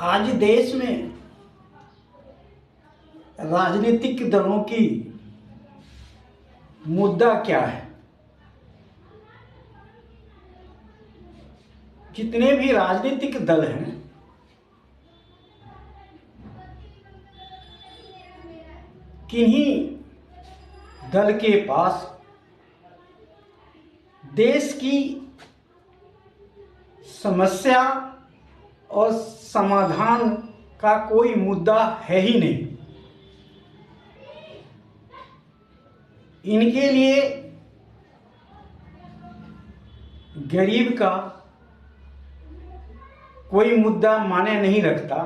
आज देश में राजनीतिक दलों की मुद्दा क्या है। जितने भी राजनीतिक दल हैं, किन्हीं दल के पास देश की समस्या और समाधान का कोई मुद्दा है ही नहीं। इनके लिए गरीब का कोई मुद्दा माने नहीं रखता।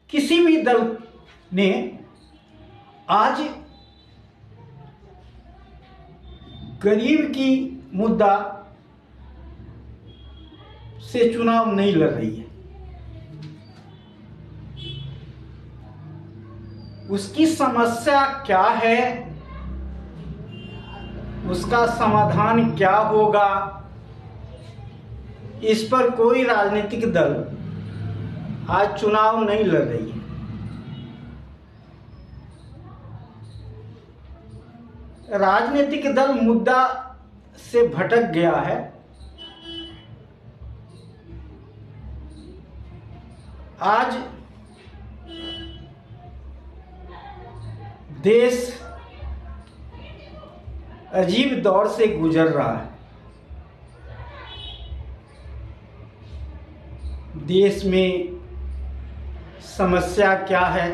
किसी भी दल ने आज गरीब की मुद्दा से चुनाव नहीं लड़ रही है। उसकी समस्या क्या है, उसका समाधान क्या होगा, इस पर कोई राजनीतिक दल आज चुनाव नहीं लड़ रही है। राजनीतिक दल मुद्दा से भटक गया है। आज देश अजीब दौर से गुजर रहा है। देश में समस्या क्या है?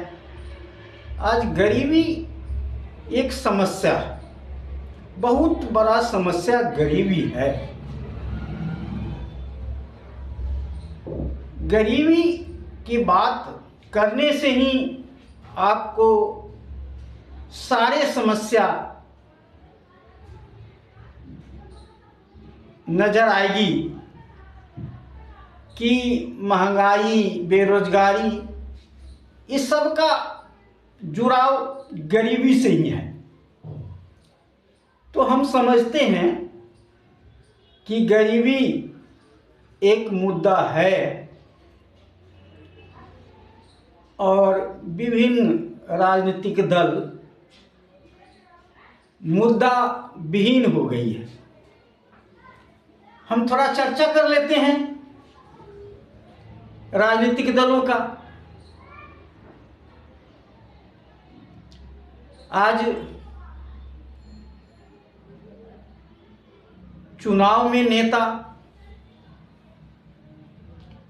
आज गरीबी एक समस्या है, बहुत बड़ा समस्या गरीबी है। गरीबी की बात करने से ही आपको सारे समस्या नजर आएगी कि महंगाई, बेरोजगारी, इस सब का जुड़ाव गरीबी से ही है। तो हम समझते हैं कि गरीबी एक मुद्दा है और विभिन्न राजनीतिक दल मुद्दा विहीन हो गई है। हम थोड़ा चर्चा कर लेते हैं राजनीतिक दलों का। आज चुनाव में नेता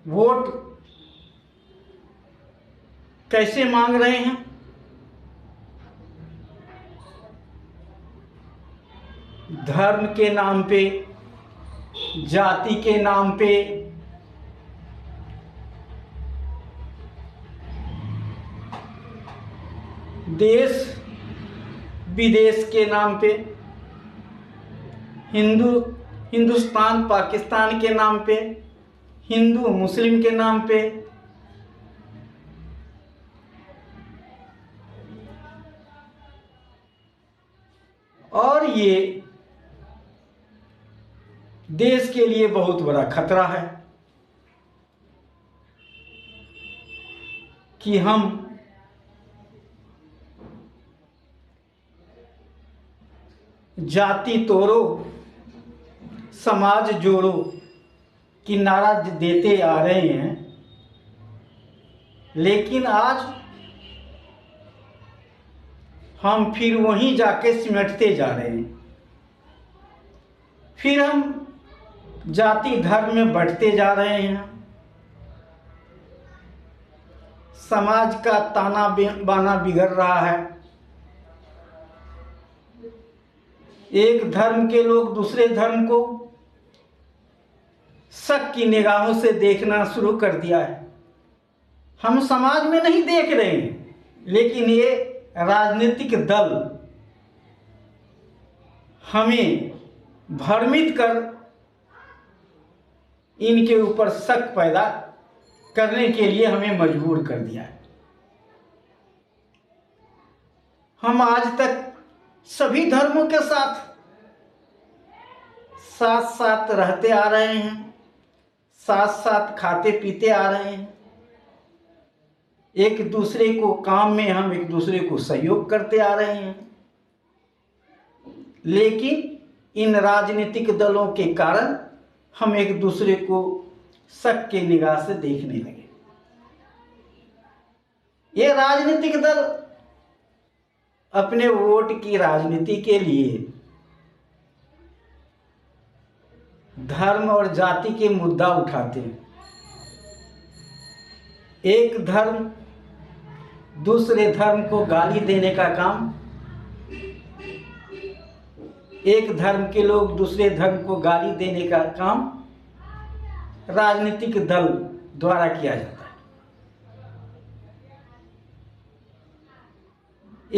वोट कैसे मांग रहे हैं? धर्म के नाम पे, जाति के नाम पे, देश विदेश के नाम पे, हिंदुस्तान पाकिस्तान के नाम पे, हिंदू मुस्लिम के नाम पे, और ये देश के लिए बहुत बड़ा खतरा है कि हम जाति तोड़ो, समाज जोड़ो की नारा देते आ रहे हैं, लेकिन आज हम फिर वहीं जाके सिमटते जा रहे हैं। फिर हम जाति धर्म में बढ़ते जा रहे हैं। समाज का ताना बाना बिगड़ रहा है। एक धर्म के लोग दूसरे धर्म को शक की निगाहों से देखना शुरू कर दिया है। हम समाज में नहीं देख रहे हैं, लेकिन ये राजनीतिक दल हमें भ्रमित कर इनके ऊपर शक पैदा करने के लिए हमें मजबूर कर दिया है। हम आज तक सभी धर्मों के साथ साथ रहते आ रहे हैं, साथ साथ खाते पीते आ रहे हैं। एक दूसरे को काम में हम एक दूसरे को सहयोग करते आ रहे हैं। लेकिन इन राजनीतिक दलों के कारण हम एक दूसरे को शक की निगाह से देखने लगे। ये राजनीतिक दल अपने वोट की राजनीति के लिए धर्म और जाति के मुद्दा उठाते हैं। एक धर्म दूसरे धर्म को गाली देने का काम, एक धर्म के लोग दूसरे धर्म को गाली देने का काम राजनीतिक दल द्वारा किया जाता है।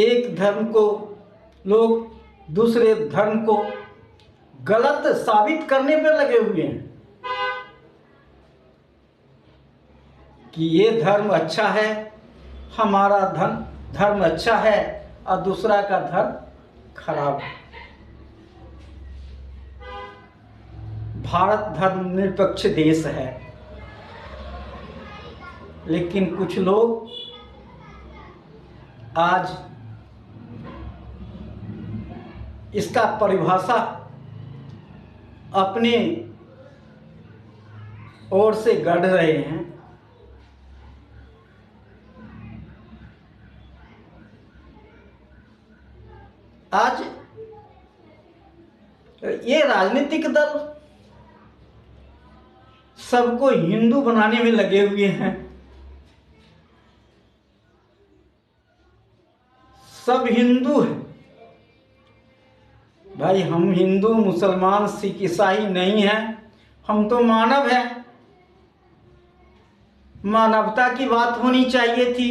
एक धर्म को लोग दूसरे धर्म को गलत साबित करने पर लगे हुए हैं कि ये धर्म अच्छा है, हमारा धर्म अच्छा है और दूसरा का धर्म खराब है। भारत धर्मनिरपेक्ष देश है, लेकिन कुछ लोग आज इसका परिभाषा अपने ओर से गढ़ रहे हैं। आज ये राजनीतिक दल सबको हिंदू बनाने में लगे हुए हैं। सब हिंदू हैं। भाई, हम हिंदू मुसलमान सिख ईसाई नहीं हैं, हम तो मानव हैं। मानवता की बात होनी चाहिए थी,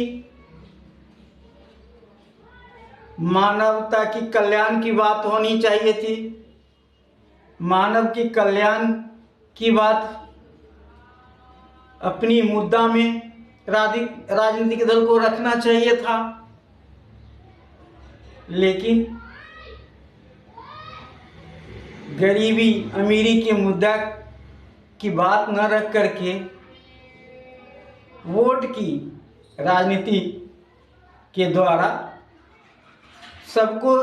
मानवता की कल्याण की बात होनी चाहिए थी। मानव की कल्याण की बात अपनी मुद्दा में राजनीतिक दल को रखना चाहिए था। लेकिन गरीबी अमीरी के मुद्दा की बात न रख करके वोट की राजनीति के द्वारा सबको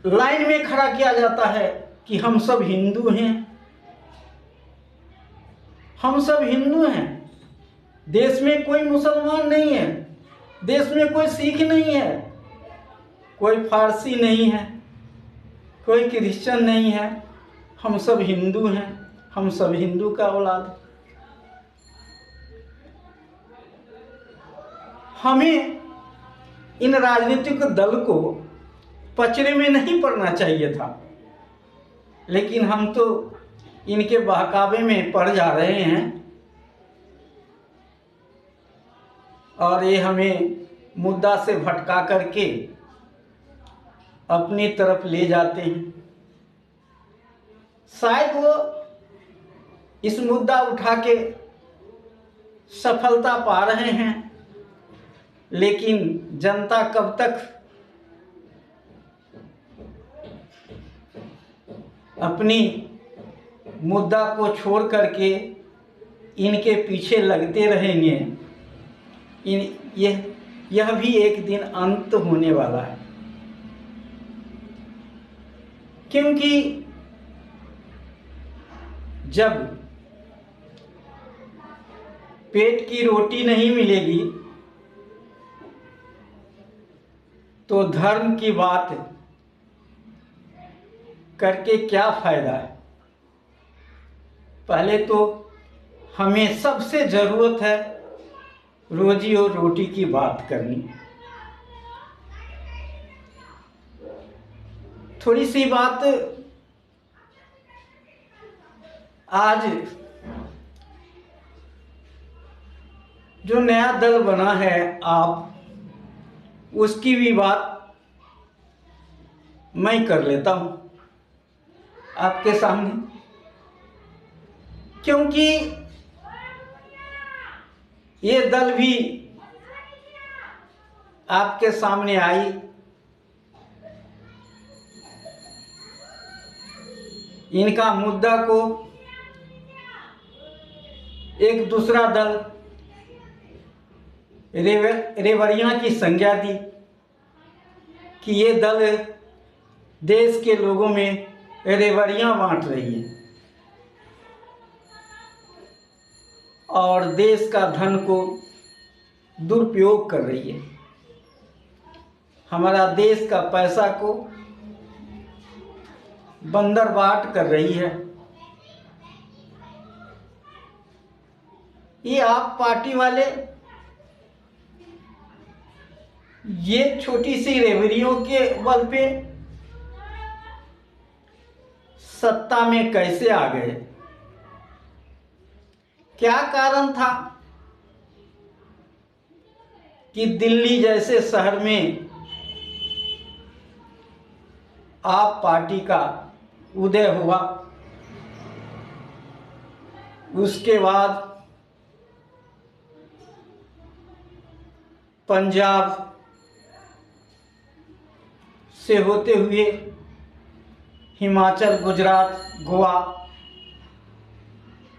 लाइन में खड़ा किया जाता है कि हम सब हिंदू हैं, हम सब हिंदू हैं। देश में कोई मुसलमान नहीं है, देश में कोई सिख नहीं है, कोई फारसी नहीं है, कोई क्रिश्चियन नहीं है, हम सब हिंदू हैं, हम सब हिंदू का औलाद। हमें इन राजनीतिक दल को पचड़े में नहीं पड़ना चाहिए था, लेकिन हम तो इनके बहकावे में पड़ जा रहे हैं और ये हमें मुद्दा से भटका करके अपनी तरफ ले जाते हैं। शायद वो इस मुद्दा उठा के सफलता पा रहे हैं, लेकिन जनता कब तक अपनी मुद्दा को छोड़ करके इनके पीछे लगते रहेंगे। यह भी एक दिन अंत होने वाला है, क्योंकि जब पेट की रोटी नहीं मिलेगी तो धर्म की बात करके क्या फायदा है। पहले तो हमें सबसे ज़रूरत है रोजी और रोटी की बात करनी। थोड़ी सी बात आज जो नया दल बना है आप, उसकी भी बात मैं कर लेता हूं आपके सामने, क्योंकि ये दल भी आपके सामने आई। इनका मुद्दा को एक दूसरा दल रेवड़ियां की संज्ञा दी कि ये दल देश के लोगों में रेवड़ियां बांट रही है और देश का धन को दुरुपयोग कर रही है, हमारा देश का पैसा को बंदरबाट कर रही है। ये आप पार्टी वाले ये छोटी सी रेवड़ियों के बल पे सत्ता में कैसे आ गए? क्या कारण था कि दिल्ली जैसे शहर में आप पार्टी का उदय हुआ, उसके बाद पंजाब से होते हुए हिमाचल, गुजरात, गोवा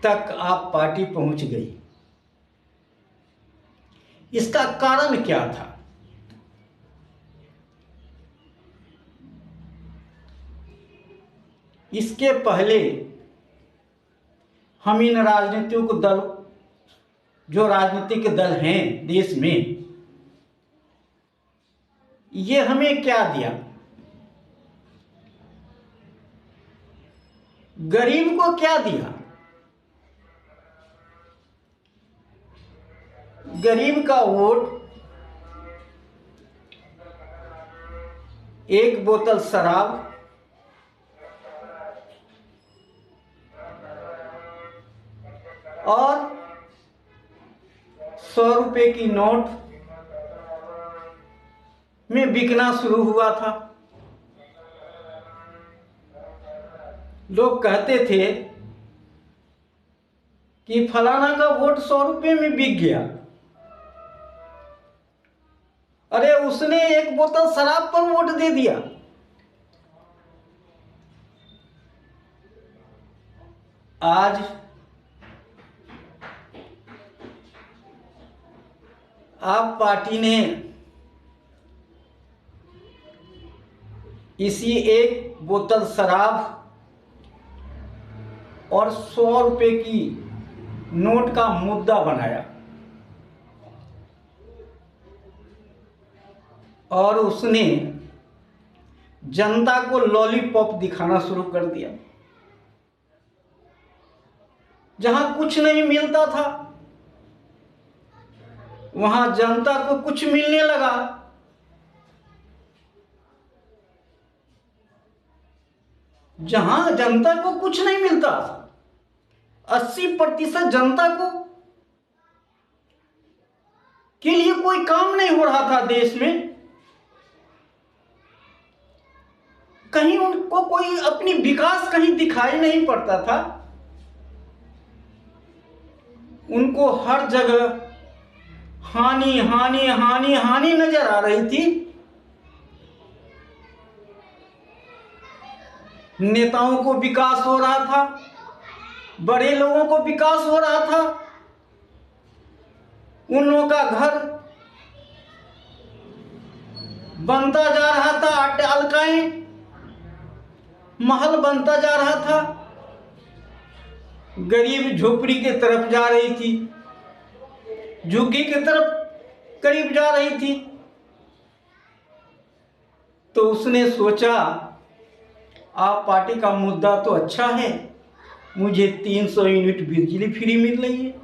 तक आप पार्टी पहुंच गई। इसका कारण क्या था? इसके पहले हम इन राजनीतिक दल, जो राजनीतिक दल हैं देश में, ये हमें क्या दिया? गरीब को क्या दिया? गरीब का वोट एक बोतल शराब और 100 रुपए की नोट में बिकना शुरू हुआ था। लोग कहते थे कि फलाना का वोट 100 रुपए में बिक गया। अरे उसने एक बोतल शराब पर वोट दे दिया। आज आप पार्टी ने इसी एक बोतल शराब और 100 रुपए की नोट का मुद्दा बनाया और उसने जनता को लॉलीपॉप दिखाना शुरू कर दिया। जहां कुछ नहीं मिलता था वहां जनता को कुछ मिलने लगा। जहां जनता को कुछ नहीं मिलता, 80% जनता को के लिए कोई काम नहीं हो रहा था देश में, कहीं उनको कोई अपनी विकास कहीं दिखाई नहीं पड़ता था, उनको हर जगह हानि हानि हानि हानि नजर आ रही थी। नेताओं को विकास हो रहा था, बड़े लोगों को विकास हो रहा था, उन लोगों का घर बनता जा रहा था, अट्टालिकाएं महल बनता जा रहा था, गरीब झोपड़ी की तरफ जा रही थी, झुग्गी की तरफ करीब जा रही थी। तो उसने सोचा आप पार्टी का मुद्दा तो अच्छा है, मुझे 300 यूनिट बिजली फ्री मिल रही है,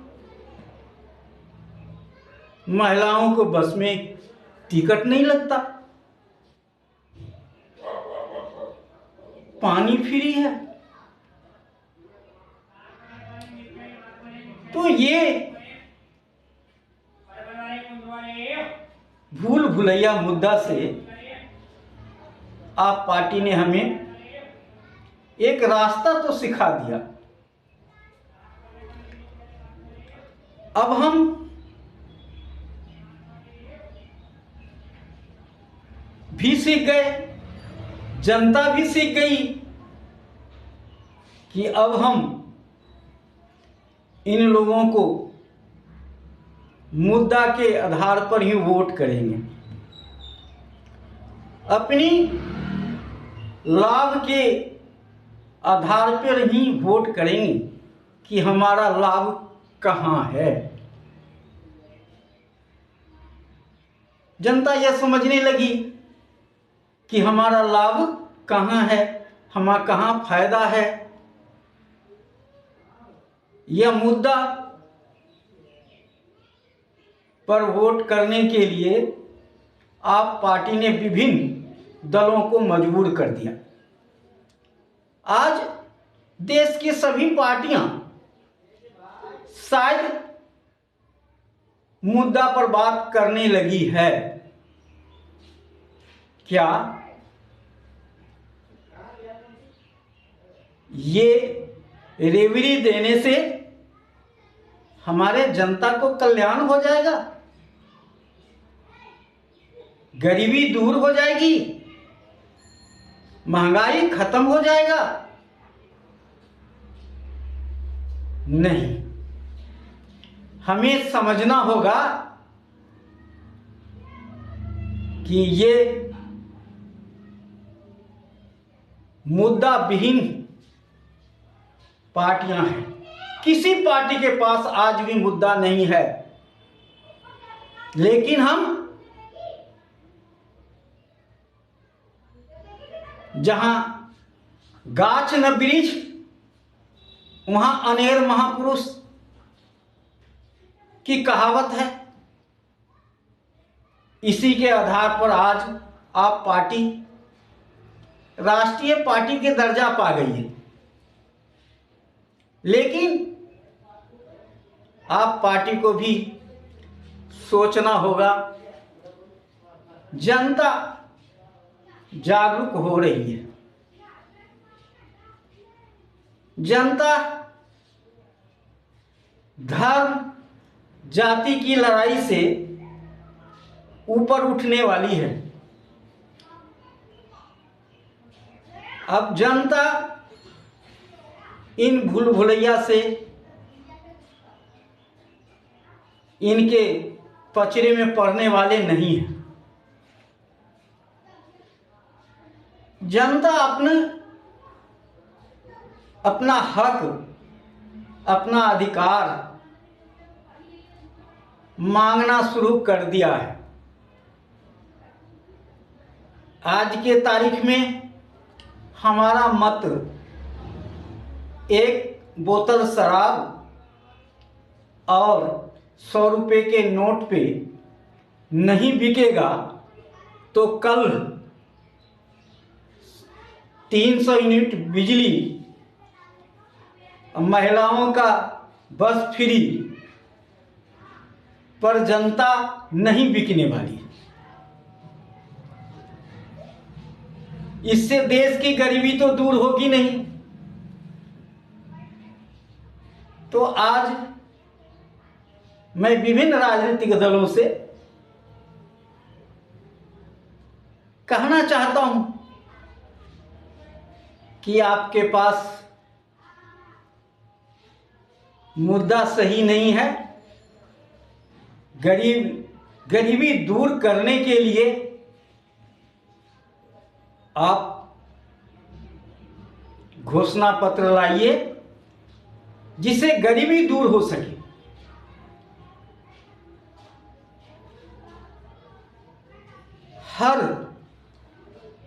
महिलाओं को बस में टिकट नहीं लगता, पानी फ्री है। तो ये भूल भुलैया मुद्दा से आप पार्टी ने हमें एक रास्ता तो सिखा दिया। अब हम भी सीख गए, जनता भी सीख गई कि अब हम इन लोगों को मुद्दा के आधार पर ही वोट करेंगे, अपनी लाभ के आधार पर ही वोट करेंगे कि हमारा लाभ कहाँ है। जनता यह समझने लगी कि हमारा लाभ कहाँ है, हमारा कहाँ फायदा है। यह मुद्दा पर वोट करने के लिए आप पार्टी ने विभिन्न दलों को मजबूर कर दिया। आज देश की सभी पार्टियां शायद मुद्दा पर बात करने लगी है। क्या ये रेवड़ी देने से हमारे जनता को कल्याण हो जाएगा, गरीबी दूर हो जाएगी, महंगाई खत्म हो जाएगा? नहीं, हमें समझना होगा कि ये मुद्दा विहीन पार्टियां हैं। किसी पार्टी के पास आज भी मुद्दा नहीं है, लेकिन हम जहां गाछ न वृक्ष वहां अनेर महापुरुष की कहावत है। इसी के आधार पर आज आप पार्टी राष्ट्रीय पार्टी के दर्जा पा गई है, लेकिन आप पार्टी को भी सोचना होगा। जनता जागरूक हो रही है, जनता धर्म जाति की लड़ाई से ऊपर उठने वाली है। अब जनता इन भूल भुलैया से, इनके पचड़े में पड़ने वाले नहीं है। जनता अपना हक, अपना अधिकार मांगना शुरू कर दिया है। आज के तारीख में हमारा मत एक बोतल शराब और 100 रुपये के नोट पे नहीं बिकेगा तो कल 300 यूनिट बिजली, महिलाओं का बस फ्री पर जनता नहीं बिकने वाली। इससे देश की गरीबी तो दूर होगी नहीं। तो आज मैं विभिन्न राजनीतिक दलों से कहना चाहता हूं कि आपके पास मुद्दा सही नहीं है। गरीबी दूर करने के लिए आप घोषणा पत्र लाइए जिससे गरीबी दूर हो सके। हर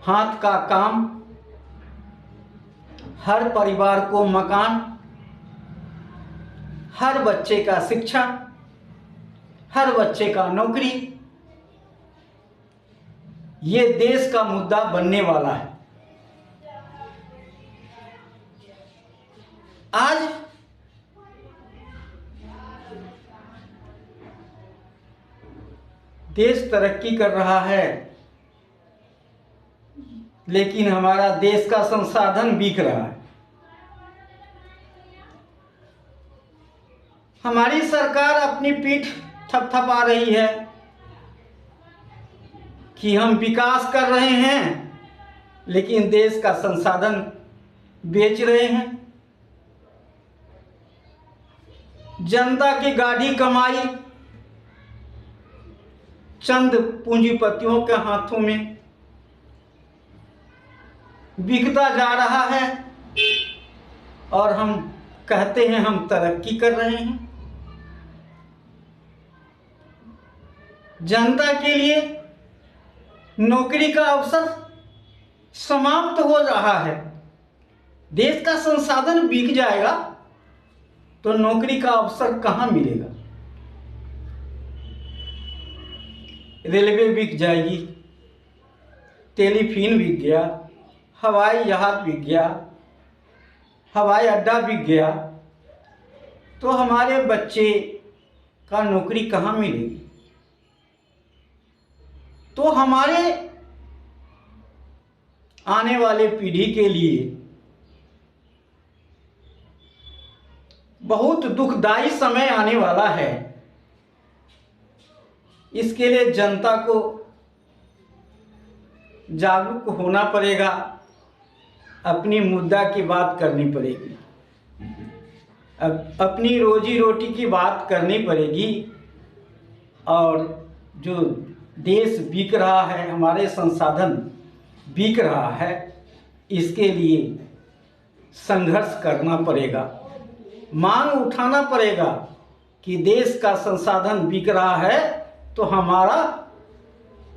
हाथ का काम, हर परिवार को मकान, हर बच्चे का शिक्षा, हर बच्चे का नौकरी, ये देश का मुद्दा बनने वाला है। आज देश तरक्की कर रहा है, लेकिन हमारा देश का संसाधन बिक रहा है। हमारी सरकार अपनी पीठ थपथपा रही है कि हम विकास कर रहे हैं, लेकिन देश का संसाधन बेच रहे हैं। जनता की गाढ़ी कमाई चंद पूंजीपतियों के हाथों में बिकता जा रहा है और हम कहते हैं हम तरक्की कर रहे हैं। जनता के लिए नौकरी का अवसर समाप्त हो रहा है। देश का संसाधन बिक जाएगा तो नौकरी का अवसर कहाँ मिलेगा? रेलवे बिक जाएगी, टेलीफोन बिक गया, हवाई जहाज बिक गया, हवाई अड्डा बिक गया, तो हमारे बच्चे का नौकरी कहाँ मिलेगी? तो हमारे आने वाले पीढ़ी के लिए बहुत दुखदाई समय आने वाला है। इसके लिए जनता को जागरूक होना पड़ेगा, अपनी मुद्दा की बात करनी पड़ेगी, अपनी रोजी रोटी की बात करनी पड़ेगी। और जो देश बिक रहा है, हमारे संसाधन बिक रहा है, इसके लिए संघर्ष करना पड़ेगा, मांग उठाना पड़ेगा कि देश का संसाधन बिक रहा है तो हमारा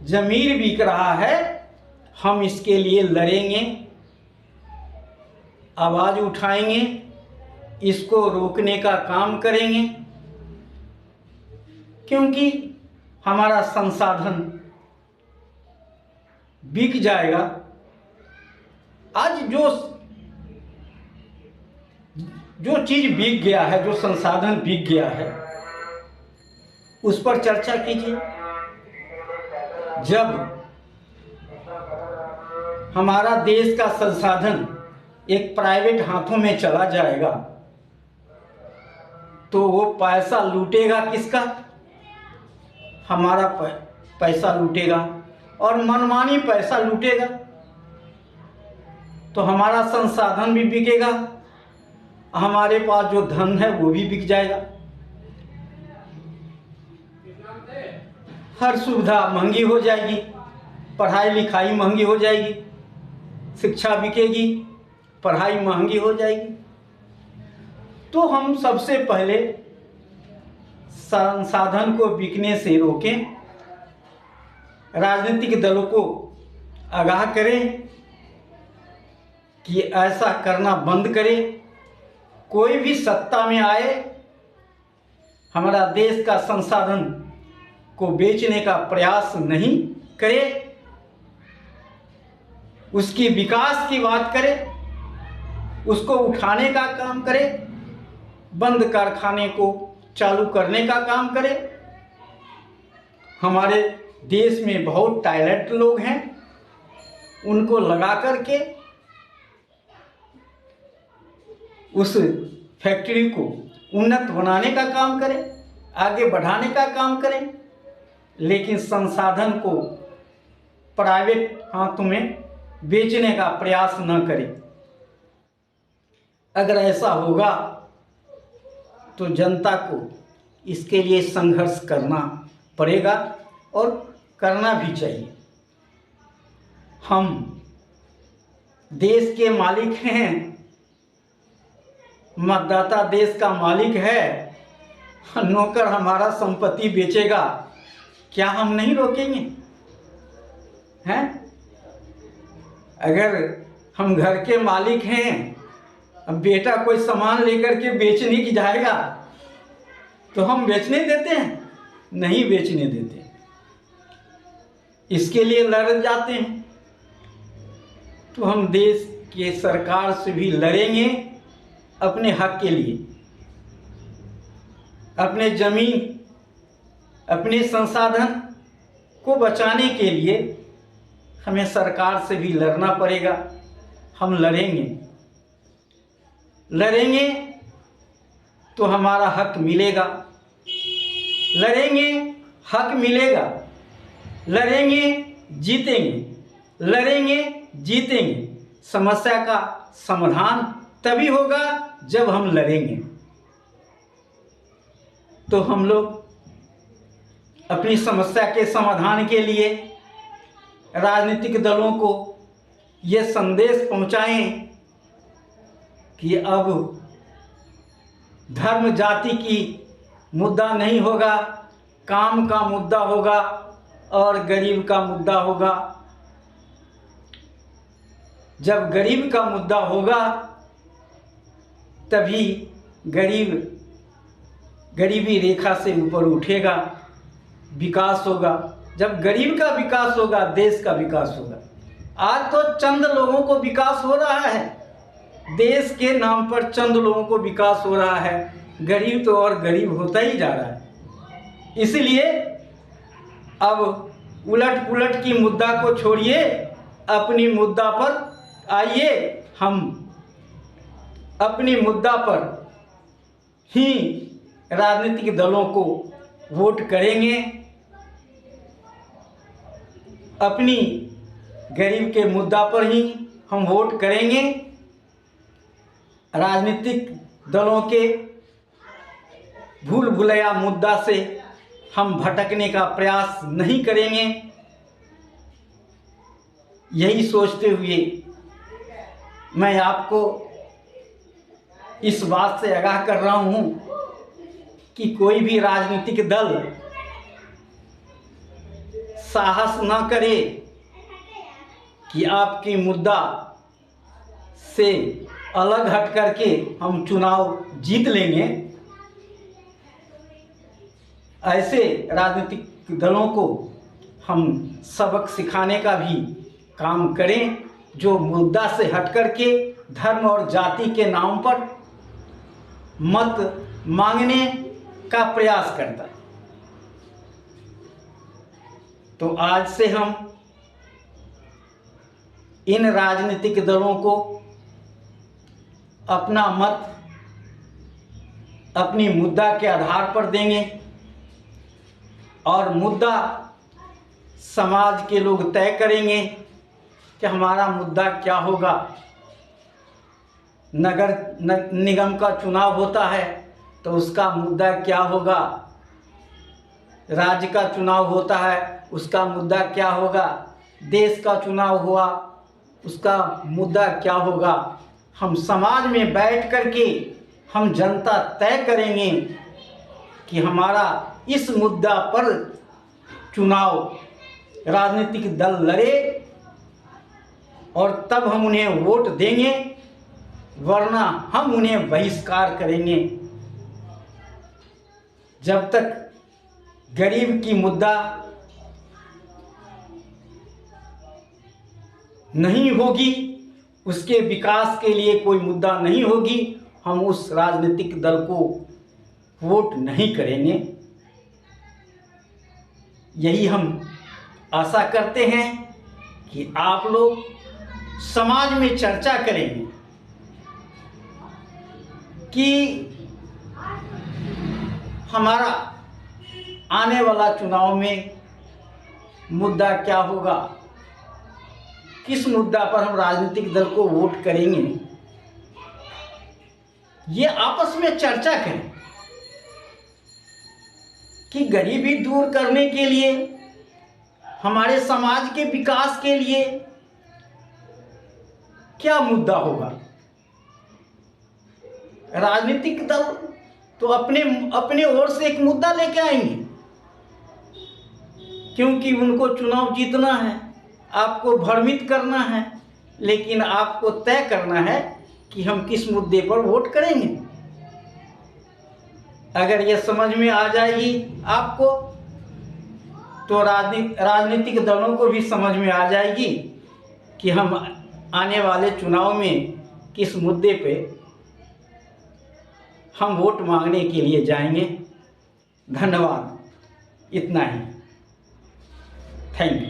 ज़मीर बिक रहा है, हम इसके लिए लड़ेंगे, आवाज़ उठाएंगे, इसको रोकने का काम करेंगे, क्योंकि हमारा संसाधन बिक जाएगा। आज जो चीज़ बिक गया है, जो संसाधन बिक गया है, उस पर चर्चा कीजिए। जब हमारा देश का संसाधन एक प्राइवेट हाथों में चला जाएगा तो वो पैसा लूटेगा किसका? हमारा पैसा लूटेगा और मनमानी पैसा लूटेगा, तो हमारा संसाधन भी बिकेगा, हमारे पास जो धन है वो भी बिक जाएगा। हर सुविधा महंगी हो जाएगी, पढ़ाई लिखाई महंगी हो जाएगी, शिक्षा बिकेगी, पढ़ाई महंगी हो जाएगी। तो हम सबसे पहले संसाधन को बिकने से रोकें, राजनीतिक दलों को आगाह करें कि ऐसा करना बंद करें। कोई भी सत्ता में आए, हमारा देश का संसाधन को बेचने का प्रयास नहीं करे, उसकी विकास की बात करे, उसको उठाने का काम करे, बंद कारखाने को चालू करने का काम करे। हमारे देश में बहुत टैलेंट लोग हैं, उनको लगा करके उस फैक्ट्री को उन्नत बनाने का काम करें, आगे बढ़ाने का काम करें, लेकिन संसाधन को प्राइवेट हाथों में बेचने का प्रयास न करें। अगर ऐसा होगा तो जनता को इसके लिए संघर्ष करना पड़ेगा और करना भी चाहिए। हम देश के मालिक हैं, मतदाता देश का मालिक है, नौकर हमारा संपत्ति बेचेगा, क्या हम नहीं रोकेंगे? हैं? अगर हम घर के मालिक हैं, अब बेटा कोई सामान लेकर के बेचने की जाएगा तो हम बेचने देते हैं? नहीं बेचने देते, इसके लिए लड़ जाते हैं। तो हम देश के सरकार से भी लड़ेंगे अपने हक के लिए, अपने जमीन, अपने संसाधन को बचाने के लिए हमें सरकार से भी लड़ना पड़ेगा। हम लड़ेंगे तो हमारा हक मिलेगा, लड़ेंगे हक मिलेगा, लड़ेंगे जीतेंगे। समस्या का समाधान तभी होगा जब हम लड़ेंगे। तो हम लोग अपनी समस्या के समाधान के लिए राजनीतिक दलों को ये संदेश पहुंचाएं कि अब धर्म जाति की मुद्दा नहीं होगा, काम का मुद्दा होगा और गरीब का मुद्दा होगा। जब गरीब का मुद्दा होगा तभी गरीब गरीबी रेखा से ऊपर उठेगा, विकास होगा। जब गरीब का विकास होगा, देश का विकास होगा। आज तो चंद लोगों को विकास हो रहा है, देश के नाम पर चंद लोगों को विकास हो रहा है, गरीब तो और गरीब होता ही जा रहा है। इसलिए अब उलट पुलट की मुद्दा को छोड़िए, अपनी मुद्दा पर आइए। हम अपनी मुद्दा पर ही राजनीतिक दलों को वोट करेंगे, अपनी गरीब के मुद्दा पर ही हम वोट करेंगे। राजनीतिक दलों के भूल भुलैया मुद्दा से हम भटकने का प्रयास नहीं करेंगे। यही सोचते हुए मैं आपको इस बात से आगाह कर रहा हूं कि कोई भी राजनीतिक दल साहस ना करे कि आपकी मुद्दा से अलग हट करके हम चुनाव जीत लेंगे। ऐसे राजनीतिक दलों को हम सबक सिखाने का भी काम करें, जो मुद्दा से हट करके धर्म और जाति के नाम पर मत मांगने का प्रयास करता है। तो आज से हम इन राजनीतिक दलों को अपना मत अपनी मुद्दा के आधार पर देंगे और मुद्दा समाज के लोग तय करेंगे कि हमारा मुद्दा क्या होगा। नगर निगम का चुनाव होता है तो उसका मुद्दा क्या होगा, राज्य का चुनाव होता है उसका मुद्दा क्या होगा, देश का चुनाव हुआ उसका मुद्दा क्या होगा। हम समाज में बैठ करके हम जनता तय करेंगे कि हमारा इस मुद्दा पर चुनाव राजनीतिक दल लड़े और तब हम उन्हें वोट देंगे, वरना हम उन्हें बहिष्कार करेंगे। जब तक गरीब की मुद्दा नहीं होगी, उसके विकास के लिए कोई मुद्दा नहीं होगी, हम उस राजनीतिक दल को वोट नहीं करेंगे। यही हम आशा करते हैं कि आप लोग समाज में चर्चा करेंगे कि हमारा आने वाला चुनाव में मुद्दा क्या होगा, किस मुद्दा पर हम राजनीतिक दल को वोट करेंगे। ये आपस में चर्चा करें कि गरीबी दूर करने के लिए, हमारे समाज के विकास के लिए क्या मुद्दा होगा। राजनीतिक दल तो अपने ओर से एक मुद्दा लेके आएंगे, क्योंकि उनको चुनाव जीतना है, आपको भ्रमित करना है, लेकिन आपको तय करना है कि हम किस मुद्दे पर वोट करेंगे। अगर ये समझ में आ जाएगी आपको, तो राजनीतिक दलों को भी समझ में आ जाएगी कि हम आने वाले चुनाव में किस मुद्दे पे हम वोट मांगने के लिए जाएंगे। धन्यवाद। इतना ही। Thank you.